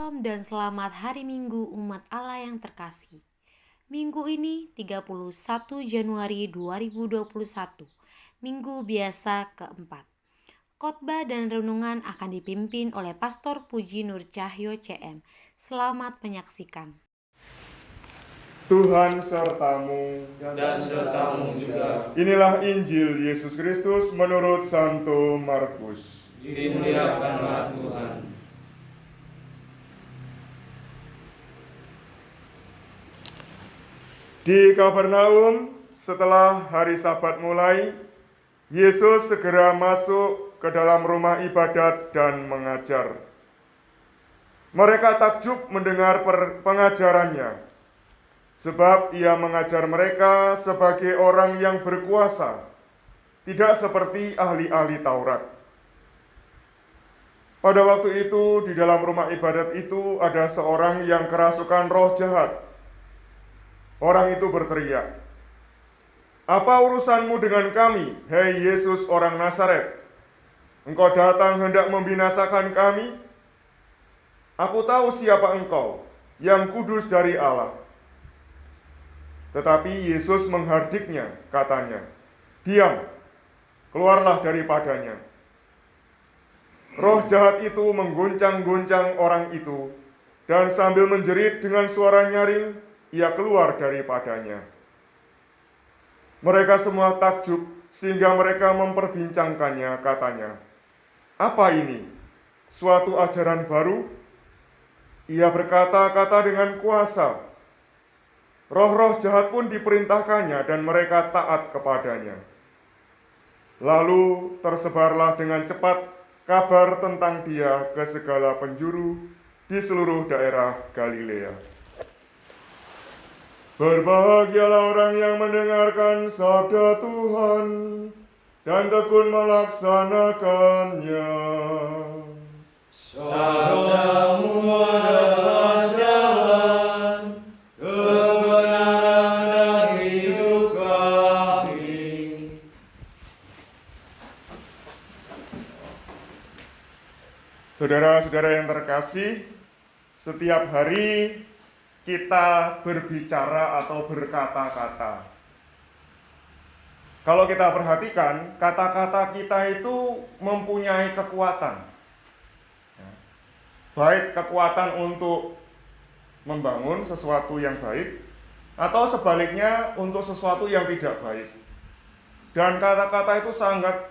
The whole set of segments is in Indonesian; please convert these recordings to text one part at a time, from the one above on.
Shalom dan selamat hari Minggu umat Allah yang terkasih. Minggu ini 31 Januari 2021, Minggu biasa keempat. Khotbah dan renungan akan dipimpin oleh Pastor Puji Nur Cahyo CM. Selamat menyaksikan. Tuhan sertamu dan sertamu juga. Inilah Injil Yesus Kristus menurut Santo Markus. Dimuliakanlah Tuhan. Di Kapernaum, setelah hari Sabat mulai, Yesus segera masuk ke dalam rumah ibadat dan mengajar. Mereka takjub mendengar pengajarannya, sebab ia mengajar mereka sebagai orang yang berkuasa, tidak seperti ahli-ahli Taurat. Pada waktu itu, di dalam rumah ibadat itu ada seorang yang kerasukan roh jahat. Orang itu berteriak, "Apa urusanmu dengan kami, hai Yesus orang Nazaret? Engkau datang hendak membinasakan kami? Aku tahu siapa engkau, yang kudus dari Allah." Tetapi Yesus menghardiknya, katanya, "Diam, keluarlah daripadanya." Roh jahat itu mengguncang-guncang orang itu, dan sambil menjerit dengan suara nyaring, ia keluar daripadanya. Mereka semua takjub, sehingga mereka memperbincangkannya, katanya, "Apa ini? Suatu ajaran baru? Ia berkata-kata dengan kuasa. Roh-roh jahat pun diperintahkannya dan mereka taat kepadanya." Lalu tersebarlah dengan cepat kabar tentang dia ke segala penjuru di seluruh daerah Galilea. Berbahagialah orang yang mendengarkan sabda Tuhan dan tekun melaksanakannya. Sabdamu adalah jalan, kebenaran dan hidup kami. Saudara-saudara yang terkasih, setiap hari kita berbicara atau berkata-kata. Kalau kita perhatikan, kata-kata kita itu mempunyai kekuatan. Baik kekuatan untuk membangun sesuatu yang baik, atau sebaliknya untuk sesuatu yang tidak baik. Dan kata-kata itu sangat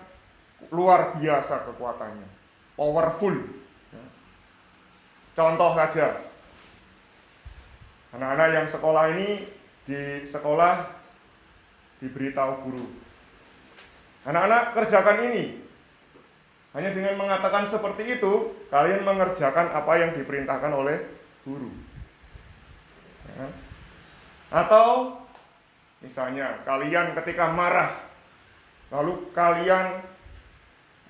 luar biasa kekuatannya, powerful. Contoh saja, anak-anak yang sekolah ini di sekolah diberitahu guru, "Anak-anak, kerjakan ini." Hanya dengan mengatakan seperti itu, kalian mengerjakan apa yang diperintahkan oleh guru. Atau misalnya kalian ketika marah, lalu kalian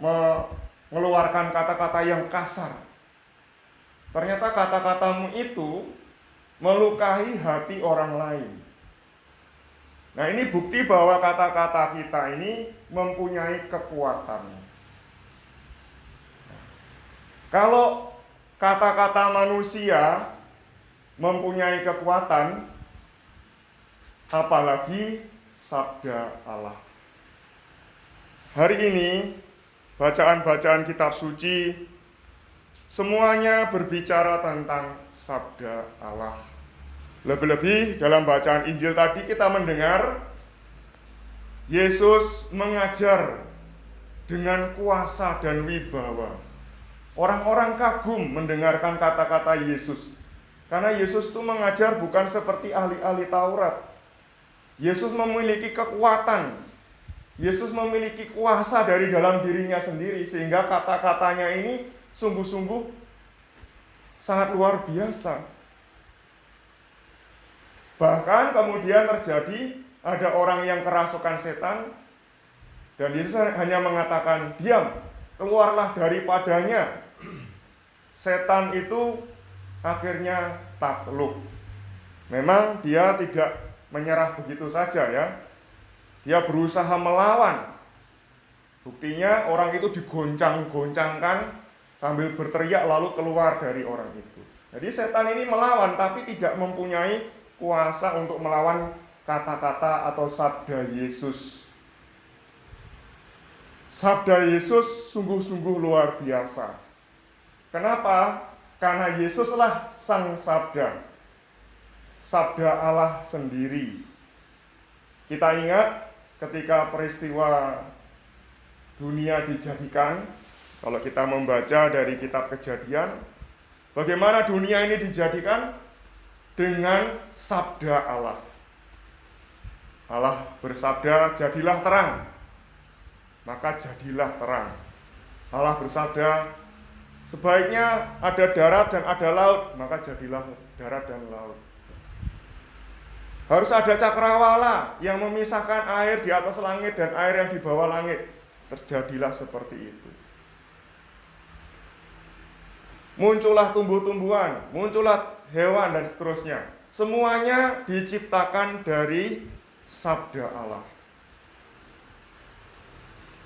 mengeluarkan kata-kata yang kasar. Ternyata kata-katamu itu melukai hati orang lain. Nah, ini bukti bahwa kata-kata kita ini mempunyai kekuatan. Kalau kata-kata manusia mempunyai kekuatan, apalagi sabda Allah. Hari ini, bacaan-bacaan kitab suci semuanya berbicara tentang sabda Allah. Lebih-lebih dalam bacaan Injil tadi kita mendengar Yesus mengajar dengan kuasa dan wibawa. Orang-orang kagum mendengarkan kata-kata Yesus. Karena Yesus itu mengajar bukan seperti ahli-ahli Taurat. Yesus memiliki kekuatan. Yesus memiliki kuasa dari dalam dirinya sendiri, sehingga kata-katanya ini sungguh-sungguh sangat luar biasa. Bahkan kemudian terjadi ada orang yang kerasukan setan, dan Yesus hanya mengatakan, "Diam, keluarlah daripadanya." Setan itu akhirnya takluk. Memang dia tidak menyerah begitu saja ya. Dia berusaha melawan. Buktinya orang itu digoncang-goncangkan sambil berteriak lalu keluar dari orang itu. Jadi setan ini melawan tapi tidak mempunyai kuasa untuk melawan kata-kata atau sabda Yesus. Sabda Yesus sungguh-sungguh luar biasa. Kenapa? Karena Yesuslah sang sabda. Sabda Allah sendiri. Kita ingat ketika peristiwa dunia dijadikan, kalau kita membaca dari kitab Kejadian, bagaimana dunia ini dijadikan dengan sabda Allah. Allah bersabda, jadilah terang. Maka jadilah terang. Allah bersabda, sebaiknya ada darat dan ada laut, maka jadilah darat dan laut. Harus ada cakrawala yang memisahkan air di atas langit dan air yang di bawah langit. Terjadilah seperti itu. Muncullah tumbuh-tumbuhan, muncullah hewan dan seterusnya. Semuanya diciptakan dari sabda Allah.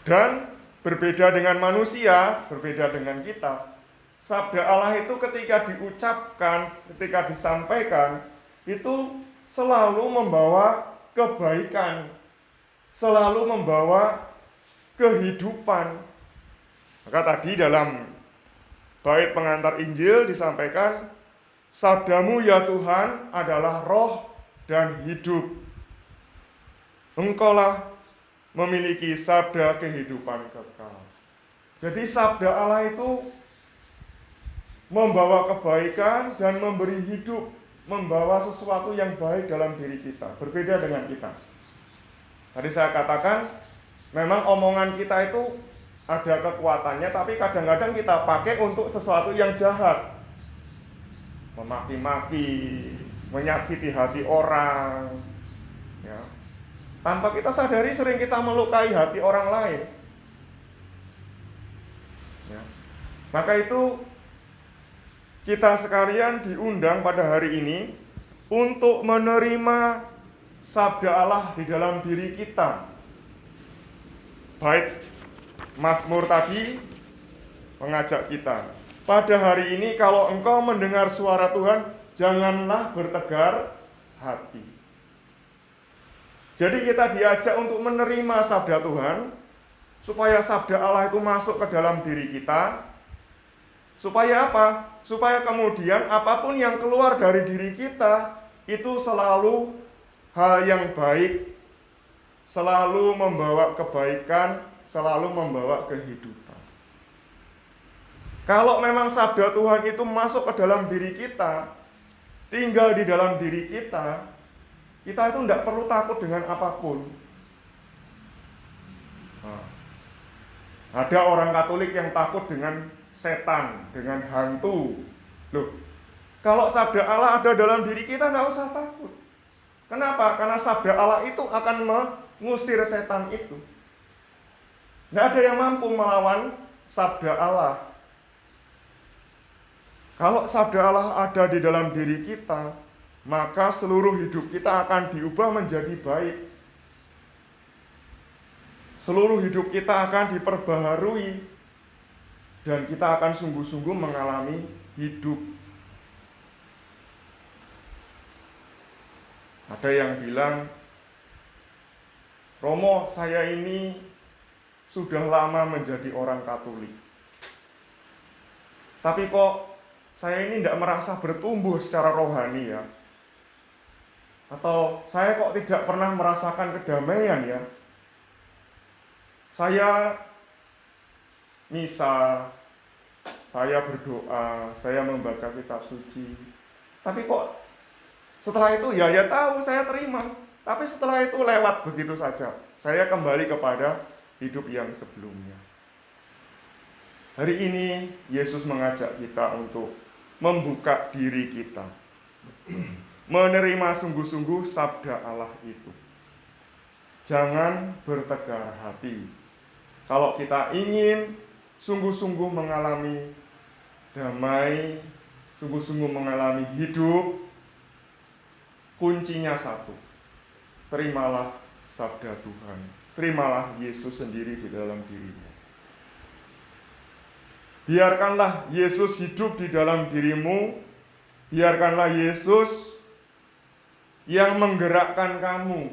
Dan berbeda dengan manusia, berbeda dengan kita. Sabda Allah itu ketika diucapkan, ketika disampaikan, itu selalu membawa kebaikan, selalu membawa kehidupan. Maka tadi dalam bait pengantar Injil disampaikan, sabdamu ya Tuhan adalah roh dan hidup. Engkaulah memiliki sabda kehidupan kekal. Jadi sabda Allah itu membawa kebaikan dan memberi hidup, membawa sesuatu yang baik dalam diri kita, berbeda dengan kita. Tadi saya katakan, memang omongan kita itu ada kekuatannya, tapi kadang-kadang kita pakai untuk sesuatu yang jahat. Memaki-maki, menyakiti hati orang, ya. Tanpa kita sadari sering kita melukai hati orang lain, ya. Maka itu kita sekalian diundang pada hari ini untuk menerima sabda Allah di dalam diri kita. Bait Mazmur tadi mengajak kita, pada hari ini kalau engkau mendengar suara Tuhan, janganlah bertegar hati. Jadi kita diajak untuk menerima sabda Tuhan, supaya sabda Allah itu masuk ke dalam diri kita. Supaya apa? Supaya kemudian apapun yang keluar dari diri kita, itu selalu hal yang baik, selalu membawa kebaikan, selalu membawa kehidupan. Kalau memang sabda Tuhan itu masuk ke dalam diri kita, tinggal di dalam diri kita, kita itu tidak perlu takut dengan apapun. Nah, ada orang Katolik yang takut dengan setan, dengan hantu. Loh, kalau sabda Allah ada dalam diri kita, nggak usah takut. Kenapa? Karena sabda Allah itu akan mengusir setan itu. Nggak ada yang mampu melawan sabda Allah. Kalau sabda Allah ada di dalam diri kita, maka seluruh hidup kita akan diubah menjadi baik. Seluruh hidup kita akan diperbaharui, dan kita akan sungguh-sungguh mengalami hidup. Ada yang bilang, Romo, saya ini sudah lama menjadi orang Katolik, tapi kok saya ini tidak merasa bertumbuh secara rohani ya. Atau saya kok tidak pernah merasakan kedamaian ya. Saya misa, saya berdoa, saya membaca kitab suci, tapi kok setelah itu ya tahu saya terima, tapi setelah itu lewat begitu saja. Saya kembali kepada hidup yang sebelumnya. Hari ini Yesus mengajak kita untuk membuka diri kita, menerima sungguh-sungguh sabda Allah itu. Jangan bertegar hati. Kalau kita ingin sungguh-sungguh mengalami damai, sungguh-sungguh mengalami hidup, kuncinya satu: terimalah sabda Tuhan, terimalah Yesus sendiri di dalam dirimu. Biarkanlah Yesus hidup di dalam dirimu. Biarkanlah Yesus yang menggerakkan kamu.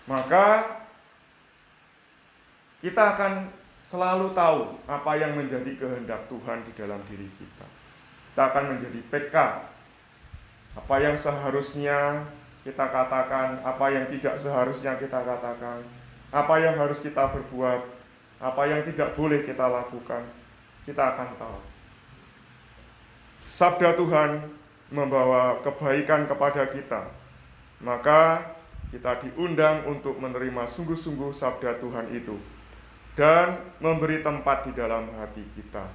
Maka kita akan selalu tahu apa yang menjadi kehendak Tuhan di dalam diri kita. Kita akan menjadi PK. Apa yang seharusnya kita katakan, apa yang tidak seharusnya kita katakan, apa yang harus kita berbuat, apa yang tidak boleh kita lakukan, kita akan tahu. Sabda Tuhan membawa kebaikan kepada kita, maka kita diundang untuk menerima sungguh-sungguh sabda Tuhan itu dan memberi tempat di dalam hati kita.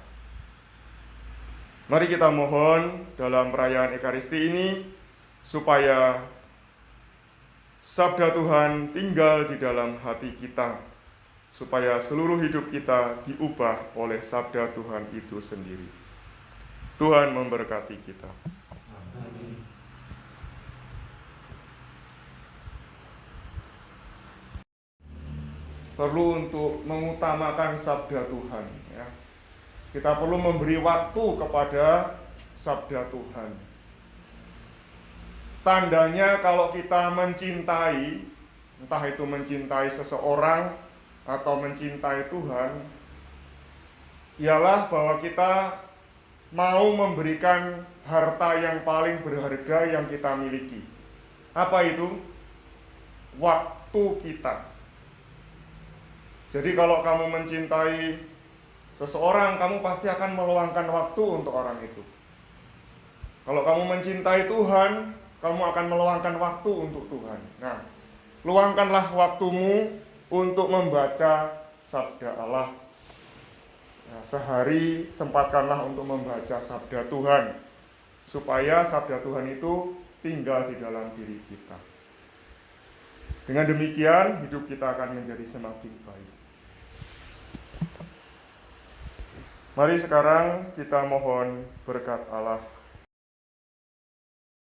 Mari kita mohon dalam perayaan Ekaristi ini supaya sabda Tuhan tinggal di dalam hati kita, supaya seluruh hidup kita diubah oleh sabda Tuhan itu sendiri. Tuhan memberkati kita. Perlu untuk mengutamakan sabda Tuhan, ya. Kita perlu memberi waktu kepada sabda Tuhan. Tandanya kalau kita mencintai, entah itu mencintai seseorang atau mencintai Tuhan, ialah bahwa kita mau memberikan harta yang paling berharga yang kita miliki. Apa itu? Waktu kita. Jadi kalau kamu mencintai seseorang, kamu pasti akan meluangkan waktu untuk orang itu. Kalau kamu mencintai Tuhan, kamu akan meluangkan waktu untuk Tuhan. Nah, luangkanlah waktumu untuk membaca sabda Allah. Nah, sehari sempatkanlah untuk membaca sabda Tuhan, supaya sabda Tuhan itu tinggal di dalam diri kita. Dengan demikian, hidup kita akan menjadi semakin baik. Mari sekarang kita mohon berkat Allah.